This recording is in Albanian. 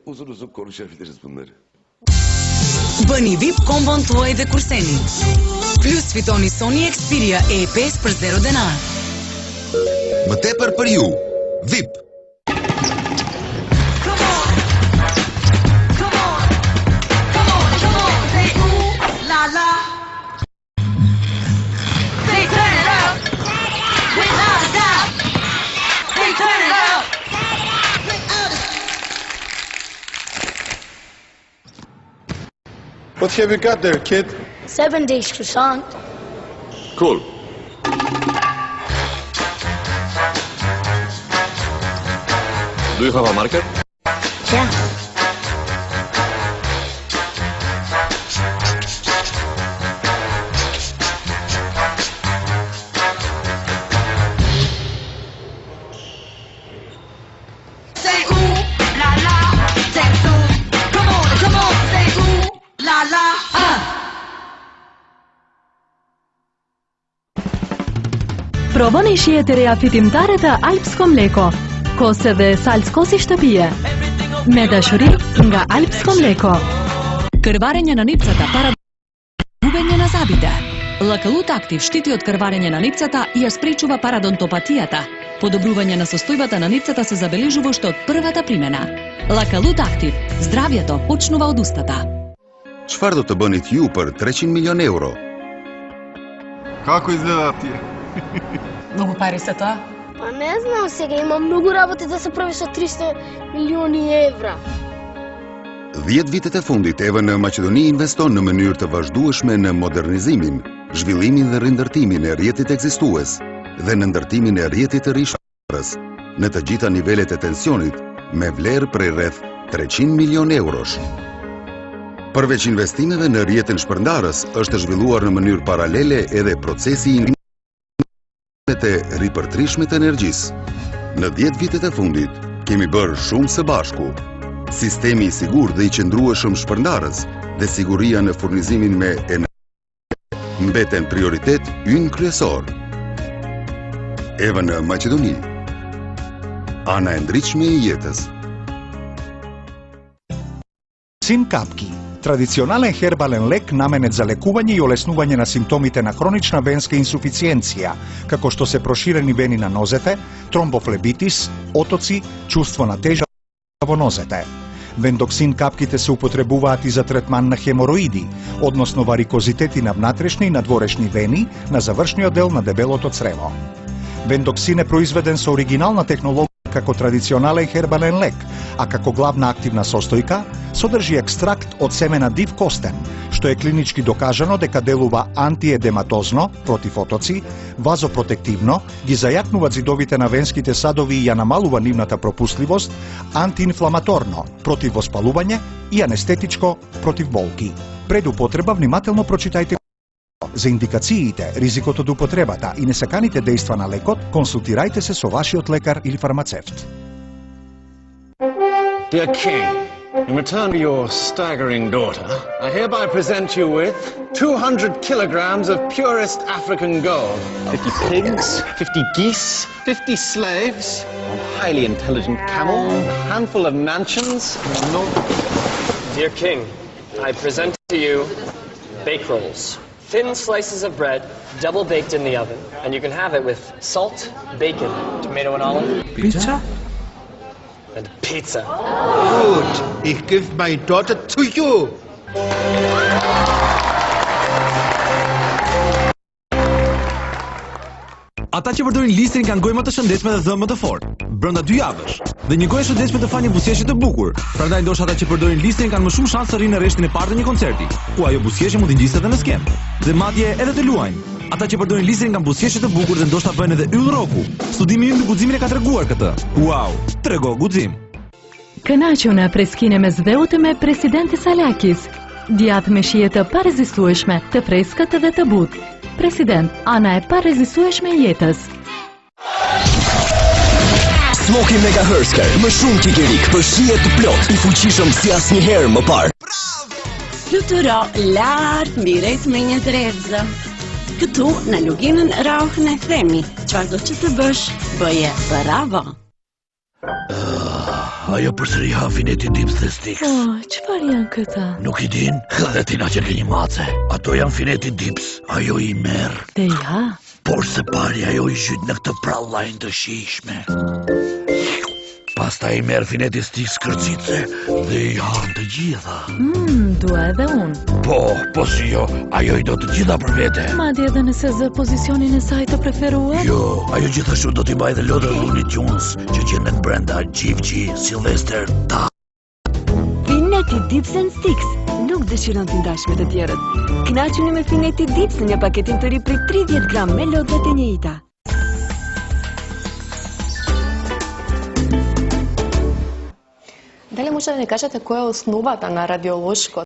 uzun uzun konuşabiliriz bunları. Bëni VIP kombon tuaj dhe kurseni. Plus fitoni Sony Xperia E5 për 0 denar. Më tepër për ju, VIP. What have you got there, kid? 7 days croissant. Cool. Do you have a marker? Yeah. Say ooh, la la, say ooh. Come on, say ooh, la la. Provoni shijet e reja fitimtare të Alpsko mleko, kose dhe salskosi shtëpije. Me dashuri nga Alpsko mleko. Krvarenje на нипцата para губење на забите. Лакалут Актив штити од крварење на нипцата и ја спречува парадонтопатијата. Подобрување на состојбата на нипцата се забележува уште од првата примена. Лакалут Актив, здравјето почнува од устата. Çfarë do të bënit ju për 300 милион евро? Како изгледаат тие? Многу пари се тоа? Па не знам, сега има многу работи да се прави со 300 милиони евра. 10 vitet e fundit EVN Maqedoni investon në mënyrë të vazhdueshme në modernizimin, zhvillimin dhe rindërtimin e rrjetit ekzistues dhe në ndërtimin e rrjetit të rishfarës në të gjitha nivelet e tensionit me vlerë prej rreth 300 milion eurosh. Përveç investimeve në rrjetin shpërndarës, është zhvilluar në mënyrë paralele edhe procesi i të ripërtrishme të energjisë. Në 10 vitet e fundit, kemi bërë shumë së bashku. Sistemi i sigurt dhe i qëndrueshëm shpërndarës dhe siguria në furnizimin me energji mbeten prioritet ynë kryesor. EVN Maqedoni. Ana e ndritshme e jetës. Sin Kapki, традиционален хербален лек наменет за лекување и олеснување на симптомите на хронична венска инсуфициенција, како што се проширени вени на нозете, тромбофлебитис, отоци, чувство на тежа во нозете. Вендоксин капките се употребуваат и за третман на хемороиди, односно варикозитети на внатрешни и надворешни вени на завршниот дел на дебелото црево. Вендоксин е произведен со оригинална технологија како традиционален хербален лек, а како главна активна состојка содржи екстракт од семена див костен, што е клинички докажано дека делува антиедематозно, против отоци, вазопротективно, ги зајакнува ѕидовите на венските садови и ја намалува нивната пропустливост, антиинфламаторно, против воспалување и анестетичко, против болки. Пред употреба внимателно прочитајте за индикациите, ризикот од употребата и несаканите дејства на лекот, консултирајте се со вашиот лекар или фармацевт. Dear King, in return for your staggering daughter, I hereby present you with 200 kilograms of purest African gold. 50 pigs, 50 geese, 50 slaves, a highly intelligent camel, a handful of mansions. Dear King, I present to you bake rolls. Thin slices of bread, double baked in the oven, and you can have it with salt, bacon, tomato and olive. Pizza? And pizza. Good. Ich give my daughter to you. Ata që përdorin listrin kanë gojë më të shëndetshme dhe dhëmbë më të fortë, brenda 2 javësh. Dhe një gojë e shëndetshme të fal një buzëqeshje të bukur. Prandaj ndoshta ata që përdorin listrin kanë më shumë shans të rrinë në rreshtin e parë të një koncerti, ku ajo buzëqeshje mund të ngjisë edhe në skem. Dhe madje edhe të luajnë. Ata që përdorin listrin kanë buzëqeshje të bukur dhe ndoshta bëjnë edhe yll roku. Studimi ynë në guximin e ka treguar këtë. Wow, trego guxim. Kënaqur në preskine me zveut me presidenti Salakis. Djathë me shije të parezistueshme, të freskët dhe të butë. President, ana e parezistueshme e jetës. Smoky Mega Hersker, më shumë kikirik për shije të plot, i fuqishëm si asnjëherë më parë. Fluturo lart mbi rrethmenjet drezë. Këtu në luginën rauhën e themi, çfarëdo që të bësh, bëje bravo. Ajo përsëri ha Fineti Dips dhe Stix. Çfarë janë këta? Nuk I din, dhe ti na që ke një mace. Ato janë Fineti Dips, ajo I merr. Dhe ja. Por së pari ajo I zhyt në këtë prallajn të shijshme. Pastaj I merr Fineti Stix kërcice dhe I han të gjitha. Dua edhe unë. Po si jo, ajo I do të gjitha për vete. Madje edhe nëse zë pozicionin e saj të preferuar? Jo, ajo gjithashtu do t'i mbaj dhe lodër Looney Tunes, që gjenden brenda Gjivqi, Sylvester, ta. Fineti Dips and Stix nuk dëshiron t'i ndash me të tjerët. Kënaquni me Fineti Dips në një paketim të ri prej 30 gram me lodrat e njëjta. Дали може да ни кажете која е основата на радиолошко